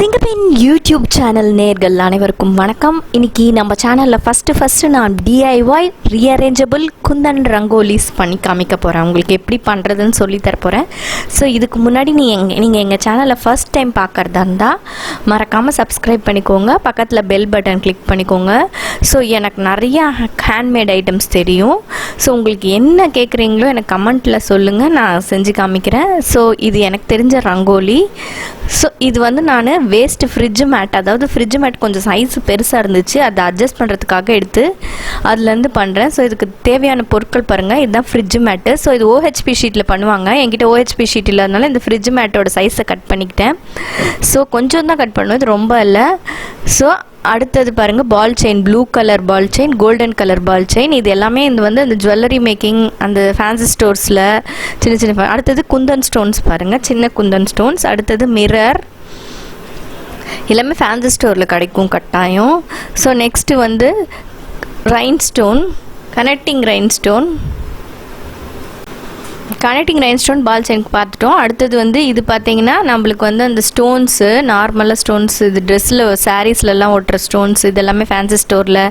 சிங்கப்பெண் YouTube channel நேயர்கள் அனைவருக்கும் வணக்கம். இன்னைக்கு நம்ம சேனலில் ஃபஸ்ட்டு நான் டிஐஒய் ரீஅரேஞ்சபிள் குந்தன் ரங்கோலிஸ் பண்ணி காமிக்க போகிறேன். உங்களுக்கு எப்படி பண்ணுறதுன்னு சொல்லி தரப்போகிறேன். ஸோ இதுக்கு முன்னாடி நீங்கள் எங்கள் சேனலை ஃபஸ்ட் டைம் பார்க்குறதா இருந்தால் மறக்காமல் சப்ஸ்கிரைப் பண்ணிக்கோங்க, பக்கத்தில் பெல் பட்டன் கிளிக் பண்ணிக்கோங்க. ஸோ எனக்கு நிறையா ஹேண்ட்மேட் ஐட்டம்ஸ் தெரியும். ஸோ உங்களுக்கு என்ன கேட்குறீங்களோ எனக்கு கமெண்ட்டில் சொல்லுங்கள், நான் செஞ்சு காமிக்கிறேன். ஸோ இது எனக்கு தெரிஞ்ச ரங்கோலி. ஸோ இது வந்து நான் வேஸ்ட்டு ஃப்ரிட்ஜ் மேட், அதாவது ஃப்ரிட்ஜ் மேட் கொஞ்சம் சைஸ் பெருசாக இருந்துச்சு, அதை அட்ஜஸ்ட் பண்ணுறதுக்காக எடுத்து அதுலேருந்து பண்ணுறேன். ஸோ இதுக்கு தேவையான பொருட்கள் பாருங்கள், இதுதான் ஃப்ரிட்ஜ் மேட்டு. ஸோ இது ஓஹெச்பி ஷீட்டில் பண்ணுவாங்க, என்கிட்ட ஓஹெச்பி ஷீட் இல்லாதனால இந்த ஃப்ரிட்ஜ் மேட்டோட சைஸை கட் பண்ணிக்கிட்டேன். ஸோ கொஞ்சம் தான் கட் பண்ணுவேன், இது ரொம்ப இல்லை. ஸோ அடுத்தது பாருங்கள், ball chain, blue colour ball chain, golden colour ball chain. இது எல்லாமே இது வந்து அந்த ஜுவல்லரி மேக்கிங் அந்த ஃபேன்சி ஸ்டோர்ஸில் சின்ன சின்ன. அடுத்தது குந்தன் ஸ்டோன்ஸ் பாருங்கள், சின்ன குந்தன் ஸ்டோன்ஸ். அடுத்தது மிரர், எல்லாமே ஃபேன்சி ஸ்டோரில் கிடைக்கும் கட்டாயம். ஸோ நெக்ஸ்ட்டு வந்து rhinestone, connecting rhinestone ball செயினுக்கு பார்த்துட்டோம். அடுத்தது வந்து இது பார்த்தீங்கன்னா நம்மளுக்கு வந்து அந்த ஸ்டோன்ஸு, நார்மலாக ஸ்டோன்ஸ், இது ட்ரெஸ்ஸில் சாரீஸ்லலாம் ஒட்டுற ஸ்டோன்ஸ், இது எல்லாமே ஃபேன்சி ஸ்டோரில்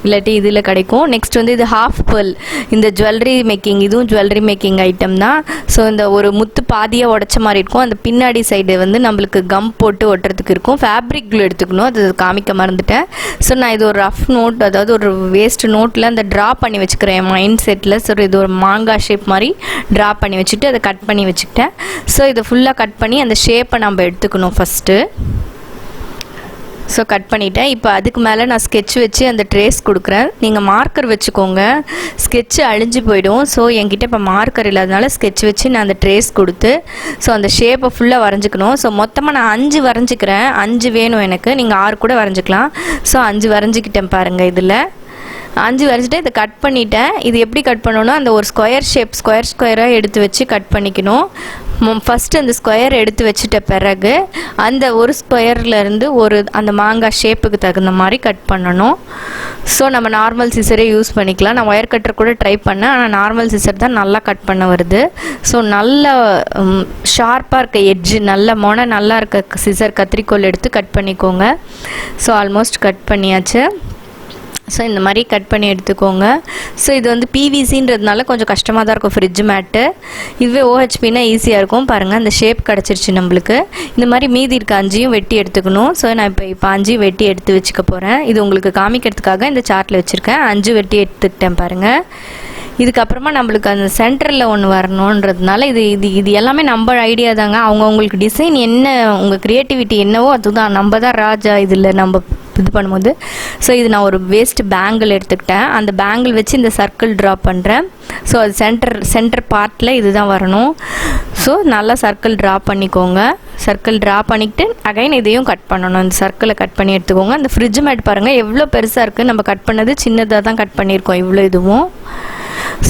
இல்லாட்டி இதில் கிடைக்கும். நெக்ஸ்ட் வந்து இது ஹாஃப் பெர்ல், இந்த ஜுவல்லரி மேக்கிங், இதுவும் ஜுவல்லரி மேக்கிங் ஐட்டம் தான். ஸோ இந்த ஒரு முத்து பாதியாக உடச்ச மாதிரி இருக்கும், அந்த பின்னாடி சைடு வந்து நம்மளுக்கு கம் போட்டு ஒட்டுறதுக்கு இருக்கும். ஃபேப்ரிக் க்ளூ எடுத்துக்கணும், அது காமிக்க மறந்துட்டேன். ஸோ நான் இது ஒரு ரஃப் நோட், அதாவது ஒரு வேஸ்ட் நோட்டில் அந்த ட்ரா பண்ணி வச்சுக்கிறேன் என் மைண்ட் செட்டில். ஸோ இது ஒரு மாங்காய் ஷேப் மாதிரி ட்ரா பண்ணி வச்சுட்டு அதை கட் பண்ணி வச்சுக்கிட்டேன். ஸோ இதை ஃபுல்லாக கட் பண்ணி அந்த ஷேப்பை நம்ம எடுத்துக்கணும் ஃபஸ்ட்டு. ஸோ கட் பண்ணிவிட்டேன். இப்போ அதுக்கு மேலே நான் ஸ்கெட்ச் வச்சு அந்த ட்ரேஸ் கொடுக்குறேன். நீங்கள் மார்க்கர் வச்சுக்கோங்க, ஸ்கெட்சு அழிஞ்சு போயிடும். ஸோ என்கிட்ட இப்போ மார்க்கர் இல்லாதனால ஸ்கெட்ச் வச்சு நான் அந்த ட்ரேஸ் கொடுத்து ஸோ அந்த ஷேப்பை ஃபுல்லாக வரைஞ்சிக்கணும். ஸோ மொத்தமாக நான் 5 வரைஞ்சிக்கிறேன், 5 வேணும் எனக்கு, நீங்கள் 6 கூட வரைஞ்சிக்கலாம். ஸோ 5 வரைஞ்சிக்கிட்டேன் பாருங்கள். இதில் 5 வரைஞ்சிட்டு இதை கட் பண்ணிவிட்டேன். இது எப்படி கட் பண்ணணும்னா அந்த ஒரு ஸ்கொயர் ஷேப் ஸ்கொயராக எடுத்து வச்சு கட் பண்ணிக்கணும். ஃபஸ்ட்டு அந்த ஸ்கொயர் எடுத்து வச்சுட்ட பிறகு அந்த ஒரு ஸ்கொயர்லேருந்து ஒரு அந்த மாங்காய் ஷேப்புக்கு தகுந்த மாதிரி கட் பண்ணணும். ஸோ நம்ம நார்மல் சிசரே யூஸ் பண்ணிக்கலாம். நான் ஒயர் கட்டர் கூட ட்ரை பண்ணேன், ஆனால் நார்மல் சிசர் தான் நல்லா கட் பண்ண வருது. ஸோ நல்ல ஷார்ப்பாக இருக்க எட்ஜு, நல்ல நல்லா இருக்க சிசர் கத்திரிக்கோல் எடுத்து கட் பண்ணிக்கோங்க. ஸோ ஆல்மோஸ்ட் கட் பண்ணியாச்சு. ஸோ இந்த மாதிரி கட் பண்ணி எடுத்துக்கோங்க. ஸோ இது வந்து பிவிசின்றதுனால கொஞ்சம் கஷ்டமாக தான் இருக்கும் ஃப்ரிட்ஜ் மேட்டு. இதுவே ஓஹெச்பின்னா ஈஸியாக இருக்கும். பாருங்கள் அந்த ஷேப் கிடச்சிருச்சு நம்மளுக்கு. இந்த மாதிரி மீதி இருக்க 5 வெட்டி எடுத்துக்கணும். ஸோ நான் இப்போ 5 வெட்டி எடுத்து வச்சுக்க போகிறேன். இது உங்களுக்கு காமிக்கிறதுக்காக இந்த சார்ட்டில் வச்சுருக்கேன். 5 வெட்டி எடுத்துக்கிட்டேன் பாருங்கள். இதுக்கப்புறமா நம்மளுக்கு அந்த சென்டரில் ஒன்று வரணுன்றதுனால இது எல்லாமே நம்ம ஐடியா தாங்க. அவங்களுக்கு டிசைன் என்ன, உங்கள் க்ரியேட்டிவிட்டி என்னவோ அதுதான், நம்ம தான் ராஜா இதில் நம்ம இது பண்ணும்போது. ஸோ இது நான் ஒரு வேஸ்ட் பேங்கிள் எடுத்துக்கிட்டேன். அந்த பேங்கிள் வச்சு இந்த சர்க்கிள் ட்ரா பண்ணுறேன். ஸோ அது சென்டர் பார்ட்டில் இது தான் வரணும். ஸோ நல்லா சர்க்கிள் ட்ரா பண்ணிக்கோங்க. சர்க்கிள் ட்ரா பண்ணிக்கிட்டு அகைன் இதையும் கட் பண்ணணும். அந்த சர்க்கிளை கட் பண்ணி எடுத்துக்கோங்க. அந்த ஃப்ரிட்ஜ் மேட் பாருங்கள் எவ்வளோ பெருசாக இருக்குது, நம்ம கட் பண்ணது சின்னதாக தான் கட் பண்ணியிருக்கோம் இவ்வளோ இதுவும்.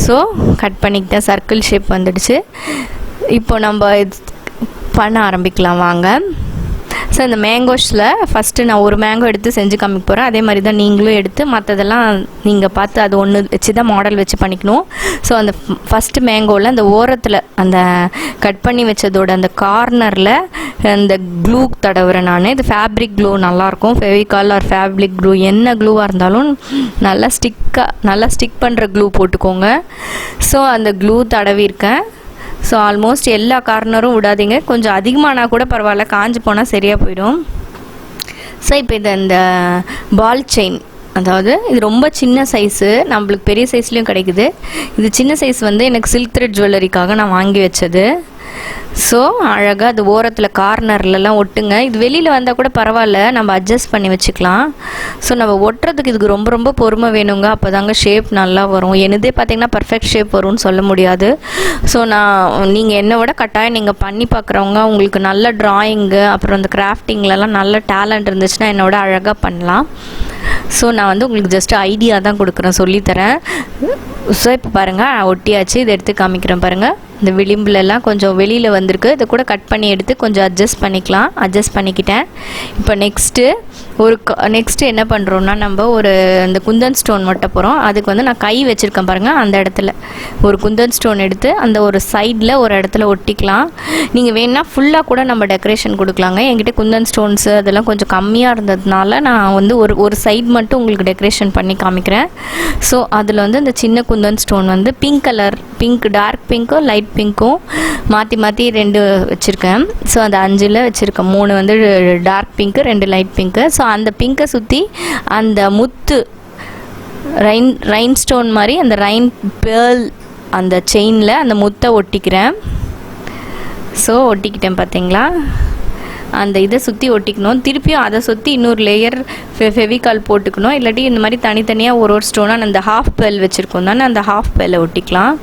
ஸோ கட் பண்ணிக்கிட்டேன், சர்க்கிள் ஷேப் வந்துடுச்சு. இப்போ நம்ம இது பண்ண ஆரம்பிக்கலாம் வாங்க. ஸோ இந்த மேங்கோஸில் ஃபஸ்ட்டு நான் ஒரு மேங்கோ எடுத்து செஞ்சு காமிக்க போகிறேன். அதே மாதிரி தான் நீங்களும் எடுத்து மற்றதெல்லாம் நீங்கள் பார்த்து அது ஒன்று வச்சு தான் மாடல் வச்சு பண்ணிக்கணும். ஸோ அந்த ஃபஸ்ட்டு மேங்கோவில் அந்த ஓரத்தில் அந்த கட் பண்ணி வச்சதோட அந்த கார்னரில் அந்த க்ளூ தடவுறேன் நான். இது ஃபேப்ரிக் க்ளூ நல்லாயிருக்கும், ஃபெவிகால் ஆர் ஃபேப்ரிக் க்ளூ என்ன க்ளூவாக இருந்தாலும் நல்லா ஸ்டிக் பண்ணுற க்ளூ போட்டுக்கோங்க. ஸோ அந்த க்ளூ தடவிருக்கேன். ஸோ ஆல்மோஸ்ட் எல்லா கார்னரும் விடாதீங்க, கொஞ்சம் அதிகமானால் கூட பரவாயில்ல, காஞ்சி போனால் சரியாக போயிடும். ஸோ இப்போ இது அந்த பால் செயின், அதாவது இது ரொம்ப சின்ன சைஸு, நம்மளுக்கு பெரிய சைஸ்லேயும் கிடைக்குது. இது சின்ன சைஸ் வந்து எனக்கு சில்க் த்ரெட் ஜுவல்லரிக்காக நான் வாங்கி வச்சது. ஸோ அழகாக அது ஓரத்தில் கார்னர்லலாம் ஒட்டுங்க. இது வெளியில் வந்தால் கூட பரவாயில்ல, நம்ம அட்ஜஸ்ட் பண்ணி வச்சுக்கலாம். ஸோ நம்ம ஒட்டுறதுக்கு இதுக்கு ரொம்ப பொறுமை வேணுங்க, அப்போ தாங்க ஷேப் நல்லா வரும். எனதே பார்த்திங்கன்னா பர்ஃபெக்ட் ஷேப் வரும்னு சொல்ல முடியாது. ஸோ நீங்கள் என்னை விட கட்டாயம் நீங்கள் பண்ணி பார்க்குறவங்க, உங்களுக்கு நல்ல ட்ராயிங்கு அப்புறம் அந்த கிராஃப்டிங்லலாம் நல்ல டேலண்ட் இருந்துச்சுன்னா என்னோட அழகாக பண்ணலாம். ஸோ நான் வந்து உங்களுக்கு ஜஸ்ட் ஐடியா தான் கொடுக்குறேன், சொல்லித்தரேன். ஸோ இப்போ பாருங்கள் ஒட்டியாச்சு, இதை எடுத்து காமிக்கிறேன் பாருங்கள். இந்த விளிம்புலலாம் கொஞ்சம் வெளியில் வந்திருக்கு. இதை கூட கட் பண்ணி எடுத்து கொஞ்சம் அட்ஜஸ்ட் பண்ணிக்கலாம். அட்ஜஸ்ட் பண்ணிக்கிட்டேன். இப்போ நெக்ஸ்ட்டு என்ன பண்ணுறோன்னா நம்ம ஒரு அந்த குந்தன் ஸ்டோன் ஒட்ட போகிறோம். அதுக்கு வந்து நான் கை வச்சுருக்கேன் பாருங்கள், அந்த இடத்துல ஒரு குந்தன் ஸ்டோன் எடுத்து அந்த ஒரு சைடில் ஒரு இடத்துல ஒட்டிக்கலாம். நீங்கள் வேணுன்னா ஃபுல்லாக கூட நம்ம டெக்கரேஷன் கொடுக்கலாங்க. என்கிட்ட குந்தன் ஸ்டோன்ஸு அதெல்லாம் கொஞ்சம் கம்மியாக இருந்ததுனால நான் வந்து ஒரு சைடு மட்டும் உங்களுக்கு டெக்கரேஷன் பண்ணி காமிக்கிறேன். ஸோ அதில் வந்து இந்த சின்ன குந்தன் ஸ்டோன் வந்து பிங்க் டார்க் பிங்க்கும் லைட் பிங்க்கும் மாற்றி 2 வச்சுருக்கேன். ஸோ அந்த 5 வச்சுருக்கேன். 3 வந்து dark pink, 2 light pink. So அந்த பிங்கை சுற்றி அந்த முத்து ரைன் ஸ்டோன் மாதிரி அந்த ரைன் பேர்ல் அந்த செயினில் அந்த முத்தை ஒட்டிக்கிறேன். ஸோ ஒட்டிக்கிட்டேன் பார்த்தீங்களா. அந்த இதை சுற்றி ஒட்டிக்கணும். திருப்பியும் அதை சுற்றி இன்னொரு லேயர் ஃபெவிகால் போட்டுக்கணும். இல்லாட்டி இந்த மாதிரி தனித்தனியாக ஒரு ஸ்டோனாக அந்த ஹாஃப் பேர்ல் வச்சுருக்கோம் தானே, அந்த ஹாஃப் பேர்லை ஒட்டிக்கலாம்.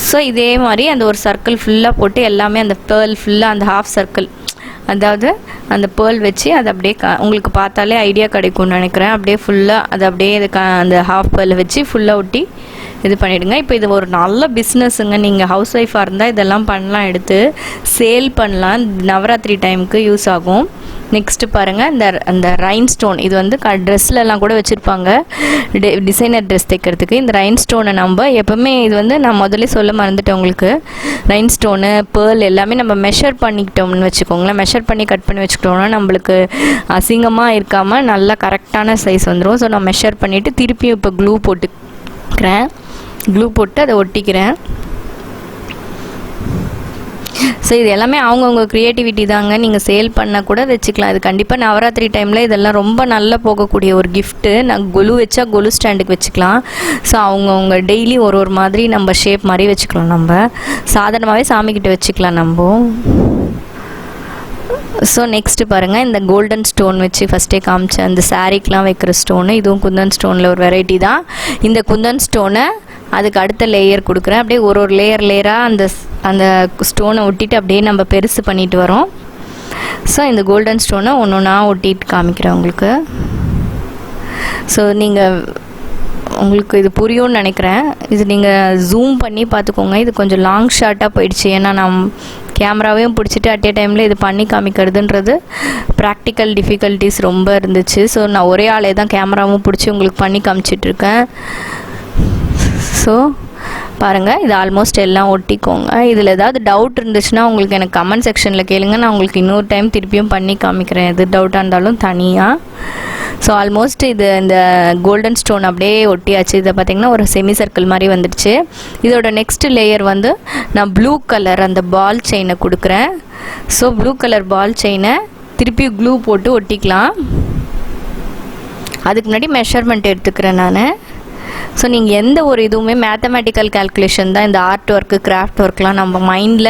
ஸோ இதே மாதிரி அந்த ஒரு சர்க்கிள் ஃபுல்லாக போட்டு எல்லாமே அந்த பேர்ல் ஃபுல்லாக அந்த ஹாஃப் சர்க்கிள், அதாவது அந்த பேர்ல் வச்சு அதை அப்படியே உங்களுக்கு பார்த்தாலே ஐடியா கிடைக்கும்னு நினைக்கிறேன். அப்படியே ஃபுல்லாக அதை அப்படியே அந்த ஹாஃப் பேர்லை வச்சு ஃபுல்லாக ஒட்டி இது பண்ணிவிடுங்க. இப்போ இது ஒரு நல்ல பிஸ்னஸுங்க. நீங்கள் ஹவுஸ் ஒய்ஃபாக இருந்தால் இதெல்லாம் பண்ணலாம், எடுத்து சேல் பண்ணலாம். நவராத்திரி டைமுக்கு யூஸ் ஆகும். நெக்ஸ்ட்டு பாருங்கள், அந்த ரைன் ஸ்டோன் இது வந்து ட்ரெஸ்லலாம் கூட வச்சுருப்பாங்க, டிசைனர் ட்ரெஸ் தைக்கிறதுக்கு. இந்த ரைன் ஸ்டோனை நம்ம எப்போவுமே இது வந்து நான் முதல்ல சொல்ல மறந்துட்டேன் உங்களுக்கு. ரைன் ஸ்டோனு பேர்ல் எல்லாமே நம்ம மெஷர் பண்ணிக்கிட்டோம்னு வச்சுக்கோங்களேன். மெஷர் பண்ணி கட் பண்ணி வச்சுக்கிட்டோம்னா நம்மளுக்கு அசிங்கமாக இருக்காமல் நல்லா கரெக்டான சைஸ் வந்துடும். ஸோ நான் மெஷர் பண்ணிவிட்டு திருப்பியும் இப்போ க்ளூ போட்டு அதை ஒட்டிக்கிறேன். ஸோ இது எல்லாமே அவங்கவுங்க க்ரியேட்டிவிட்டி தாங்க. நீங்கள் சேல் பண்ணால் கூட வச்சுக்கலாம். இது கண்டிப்பாக நவராத்திரி டைமில் இதெல்லாம் ரொம்ப நல்லா போகக்கூடிய ஒரு கிஃப்ட்டு. நான் கொலு வச்சா கொலு ஸ்டாண்டுக்கு வச்சுக்கலாம். ஸோ அவங்கவுங்க டெய்லி ஒரு மாதிரி நம்ம ஷேப் மாதிரி வச்சுக்கலாம். நம்ம சாதாரணமாகவே சாமிக்கிட்ட வச்சுக்கலாம் நம்ம. ஸோ நெக்ஸ்ட்டு பாருங்கள், இந்த கோல்டன் ஸ்டோன் வச்சு ஃபஸ்ட்டே காமிச்சேன், அந்த சாரீக்கெலாம் வைக்கிற ஸ்டோனு. இதுவும் குந்தன் ஸ்டோனில் ஒரு வெரைட்டி தான். இந்த குந்தன் ஸ்டோனை அதுக்கு அடுத்த லேயர் கொடுக்குறேன். அப்படியே ஒரு லேயராக அந்த ஸ்டோனை ஒட்டிட்டு அப்படியே நம்ம பெருசு பண்ணிட்டு வரோம். ஸோ இந்த கோல்டன் ஸ்டோனை ஒன்றா ஒட்டிட்டு காமிக்கிறேன் உங்களுக்கு. ஸோ உங்களுக்கு இது புரியும்னு நினைக்கிறேன். இது நீங்கள் ஜூம் பண்ணி பார்த்துக்கோங்க. இது கொஞ்சம் லாங் ஷார்ட்டாக போயிடுச்சு. ஏன்னா நான் கேமராவையும் பிடிச்சிட்டு அட் ஏ டைமில் இது பண்ணி காமிக்கிறதுன்றது ப்ராக்டிக்கல் டிஃபிகல்ட்டிஸ் ரொம்ப இருந்துச்சு. ஸோ நான் ஒரே ஆளே தான் கேமராவும் பிடிச்சி உங்களுக்கு பண்ணி காமிச்சிட்ருக்கேன். ஸோ பாருங்கள், இது ஆல்மோஸ்ட் எல்லாம் ஒட்டிக்கோங்க. இதில் ஏதாவது டவுட் இருந்துச்சுன்னா உங்களுக்கு எனக்கு கமெண்ட் செக்ஷனில் கேளுங்க. நான் உங்களுக்கு இன்னொரு டைம் திருப்பியும் பண்ணி காமிக்கிறேன், எது டவுட்டாக இருந்தாலும் தனியாக. ஸோ ஆல்மோஸ்ட் இந்த கோல்டன் ஸ்டோன் அப்படியே ஒட்டியாச்சு. இதை பார்த்திங்கன்னா ஒரு செமி சர்க்கிள் மாதிரி வந்துடுச்சு. இதோட நெக்ஸ்ட் லேயர் வந்து நான் ப்ளூ கலர் அந்த பால் செயினை கொடுக்குறேன். ஸோ ப்ளூ கலர் பால் செயினை திருப்பி க்ளூ போட்டு ஒட்டிக்கலாம். அதுக்கு முன்னாடி மெஷர்மெண்ட் எடுத்துக்கிறேன் நான். ஸோ நீங்கள் எந்த ஒரு இதுவுமே மேத்தமேட்டிக்கல் கேல்குலேஷன் தான். இந்த ஆர்ட் ஒர்க்கு கிராஃப்ட் ஒர்க்லாம் நம்ம மைண்டில்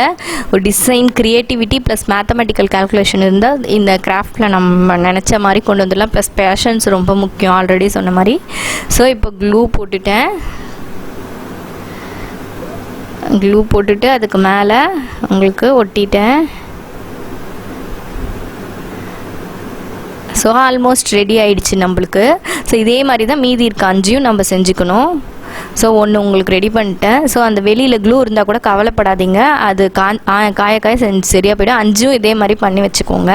ஒரு design creativity plus mathematical calculation இருந்தால் இந்த கிராஃப்டில் நம்ம நினச்ச மாதிரி கொண்டு வந்துடலாம். ப்ளஸ் பேஷன்ஸ் ரொம்ப முக்கியம், ஆல்ரெடி சொன்ன மாதிரி. ஸோ இப்போ க்ளூ போட்டுட்டு அதுக்கு மேலே உங்களுக்கு ஒட்டிட்டேன். ஸோ ஆல்மோஸ்ட் ரெடி ஆகிடுச்சு நம்மளுக்கு. ஸோ இதே மாதிரி தான் மீதி இருக்க 5 நம்ம செஞ்சுக்கணும். ஸோ ஒன்று உங்களுக்கு ரெடி பண்ணிட்டேன். ஸோ அந்த வெளியில் க்ளூ இருந்தால் கூட கவலைப்படாதீங்க, அது காய சரியாக போய்டும். 5 இதே மாதிரி பண்ணி வச்சுக்கோங்க.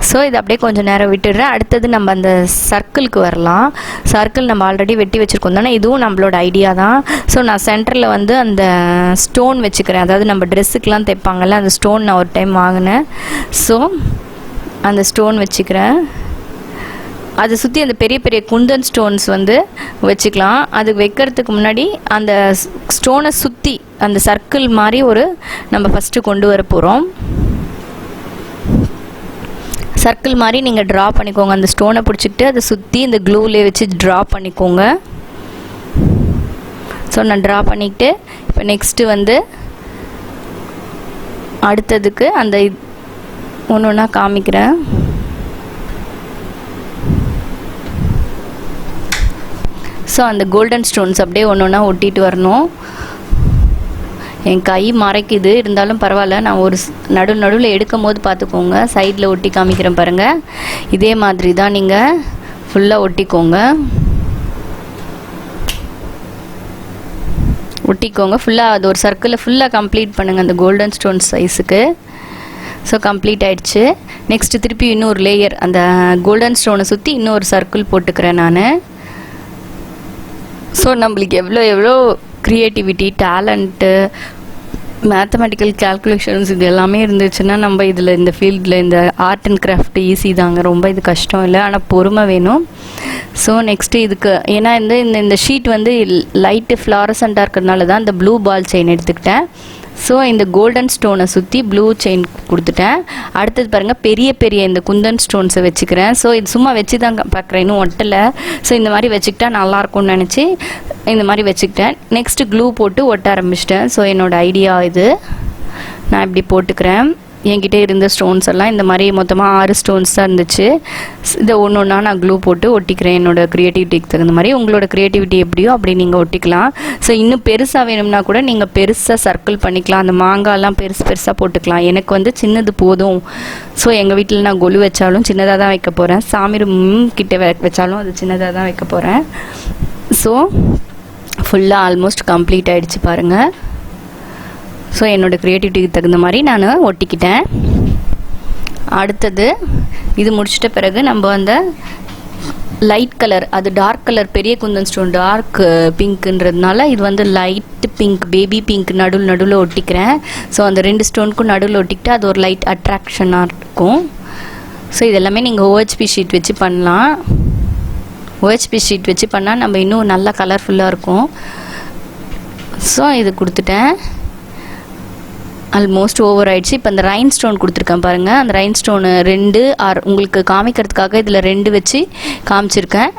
ஸோ இது அப்படியே கொஞ்சம் நேரம் விட்டுடுறேன். அடுத்தது நம்ம அந்த சர்க்கிளுக்கு வரலாம். சர்க்கிள் நம்ம ஆல்ரெடி வெட்டி வச்சுருக்கோம் தானே, இதுவும் நம்மளோட ஐடியா தான். ஸோ நான் சென்டரில் வந்து அந்த ஸ்டோன் வச்சுக்கிறேன். அதாவது நம்ம ட்ரெஸ்ஸுக்கெலாம் தைப்பாங்கள்ல, அந்த ஸ்டோன் நான் ஒரு டைம் வாங்கினேன். ஸோ அந்த ஸ்டோன் வச்சுக்கிறேன். அதை சுற்றி அந்த பெரிய பெரிய குந்தன் ஸ்டோன்ஸ் வந்து வச்சுக்கலாம். அது வைக்கிறதுக்கு முன்னாடி அந்த ஸ்டோனை சுற்றி அந்த சர்க்கிள் மாதிரி நம்ம ஃபஸ்ட்டு கொண்டு வர போகிறோம். சர்க்கிள் மாதிரி நீங்கள் ட்ரா பண்ணிக்கோங்க. அந்த ஸ்டோனை பிடிச்சிக்கிட்டு அதை சுற்றி இந்த க்ளூவிலே வச்சு ட்ரா பண்ணிக்கோங்க. ஸோ நான் ட்ரா பண்ணிக்கிட்டு இப்போ நெக்ஸ்ட்டு வந்து அடுத்ததுக்கு அந்த ஒன்று காமிக்கிறேன். ஸோ அந்த கோல்டன் ஸ்டோன்ஸ் அப்படியே ஒன்று ஒட்டிட்டு வரணும். என் கை மறைக்குது, இருந்தாலும் பரவாயில்ல. நான் ஒரு நடுவில் எடுக்கும் போது பார்த்துக்கோங்க. சைடில் ஒட்டி காமிக்கிறேன் பாருங்கள். இதே மாதிரி தான் நீங்கள் ஃபுல்லாக ஒட்டிக்கோங்க. ஒட்டிக்கோங்க. ஃபுல்லாக அது ஒரு சர்க்கிளில் ஃபுல்லாக கம்ப்ளீட் பண்ணுங்கள் அந்த கோல்டன் ஸ்டோன் சைஸுக்கு. ஸோ கம்ப்ளீட் ஆகிடுச்சு. நெக்ஸ்ட்டு திருப்பி இன்னொரு லேயர் அந்த கோல்டன் ஸ்டோனை சுற்றி இன்னொரு சர்க்கிள் போட்டுக்கிறேன் நான். ஸோ நம்மளுக்கு எவ்வளோ க்ரியேட்டிவிட்டி, டேலண்ட்டு, மேத்தமெட்டிக்கல் கேல்குலேஷன்ஸ் இது எல்லாமே இருந்துச்சுன்னா நம்ம இதில் இந்த ஃபீல்டில் இந்த ஆர்ட் அண்ட் கிராஃப்ட் ஈஸி தாங்க. ரொம்ப இது கஷ்டம் இல்லை, ஆனால் பொறுமை வேணும். ஸோ நெக்ஸ்ட்டு இதுக்கு ஏன்னா இந்த ஷீட் வந்து லைட்டு ஃப்ளாரசண்ட்டாக இருக்கிறதுனால தான் இந்த ப்ளூ பால் செயின் எடுத்துக்கிட்டேன். ஸோ இந்த கோல்டன் ஸ்டோனை சுற்றி ப்ளூ செயின் கொடுத்துட்டேன். அடுத்தது பாருங்கள், பெரிய இந்த குந்தன் ஸ்டோன்ஸை வச்சுக்கிறேன். ஸோ இது சும்மா வச்சு தான் பார்க்குறேன், இன்னும் ஒட்டலை. ஸோ இந்த மாதிரி வச்சுக்கிட்டா நல்லாயிருக்கும்னு நினச்சி இந்த மாதிரி வச்சுக்கிட்டேன். நெக்ஸ்ட்டு க்ளூ போட்டு ஒட்ட ஆரம்பிச்சிட்டேன். ஸோ என்னோடய ஐடியா இது. நான் இப்படி போட்டுக்கிறேன். என்கிட்ட இருந்த ஸ்டோன்ஸ் எல்லாம் இந்த மாதிரி மொத்தமாக 6 ஸ்டோன்ஸ் தான் இருந்துச்சு. இதை ஒன்று ஒன்றா நான் க்ளூ போட்டு ஒட்டிக்கிறேன் என்னோடய க்ரியேட்டிவிட்டிக்கு தகுந்த மாதிரி. உங்களோட க்ரியேட்டிவிட்டி எப்படியோ அப்படி நீங்கள் ஒட்டிக்கலாம். ஸோ இன்னும் பெருசாக வேணும்னா கூட நீங்கள் பெருசாக சர்க்கிள் பண்ணிக்கலாம். அந்த மாங்காய்லாம் பெருசாக போட்டுக்கலாம். எனக்கு வந்து சின்னது போதும். ஸோ எங்கள் வீட்டில் நான் கொலு வச்சாலும் சின்னதாக தான் வைக்க போகிறேன். சாமி ரூம் கிட்ட வச்சாலும் அது சின்னதாக தான் வைக்க போகிறேன். ஸோ ஃபுல்லாக ஆல்மோஸ்ட் கம்ப்ளீட் ஆகிடுச்சு பாருங்கள். ஸோ என்னோடய க்ரியேட்டிவிட்டிக்கு தகுந்த மாதிரி நான் ஒட்டிக்கிட்டேன். அடுத்தது இது முடிச்சிட்ட பிறகு நம்ம அந்த லைட் கலர், அது டார்க் கலர் பெரிய குந்தன் ஸ்டோன் டார்க் பிங்க்குன்றதுனால இது வந்து லைட் பிங்க், பேபி பிங்க் நடுவில் ஒட்டிக்கிறேன். ஸோ அந்த 2 ஸ்டோனுக்கும் நடுவில் ஒட்டிக்கிட்டு அது ஒரு லைட் அட்ராக்ஷனாக இருக்கும். ஸோ இதெல்லாமே நீங்கள் OHP ஷீட் வச்சு பண்ணலாம். OHP ஷீட் வச்சு பண்ணால் நம்ம இன்னும் நல்லா கலர்ஃபுல்லாக இருக்கும். ஸோ இது கொடுத்துட்டேன். ஆல்மோஸ்ட் ஓவர் ஆயிடுச்சு. இப்போ அந்த ரைன் ஸ்டோன் கொடுத்துருக்கேன் பாருங்கள். அந்த ரைன் ஸ்டோனு 2 உங்களுக்கு காமிக்கிறதுக்காக இதில் 2 வச்சு காமிச்சிருக்கேன்.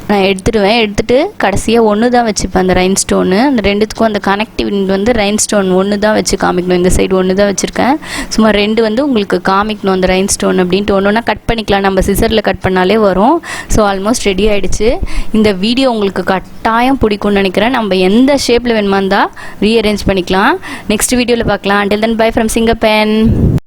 நான் எடுத்துட்டு கடைசியாக 1 தான் வச்சுப்பேன் அந்த ரைன் ஸ்டோனு. அந்த 2த்துக்கும் அந்த கனெக்டிவிட்டி வந்து ரைன் ஸ்டோன் 1 தான் வச்சு காமிக்கணும். இந்த சைடு 1 தான் வச்சுருக்கேன். சும்மா 2 வந்து உங்களுக்கு காமிக்கணும் அந்த ரைன் ஸ்டோன் அப்படின்ட்டு. ஒன்று கட் பண்ணிக்கலாம், நம்ம சிசரில் கட் பண்ணாலே வரும். ஸோ ஆல்மோஸ்ட் ரெடி ஆகிடுச்சு. இந்த வீடியோ உங்களுக்கு கட்டாயம் பிடிக்கும்னு நினைக்கிறேன். நம்ம எந்த ஷேப்பில் வேணுமா இருந்தால் ரீஅரேஞ்ச் பண்ணிக்கலாம். நெக்ஸ்ட் வீடியோவில் பார்க்கலாம். Until then, bye from Singapore.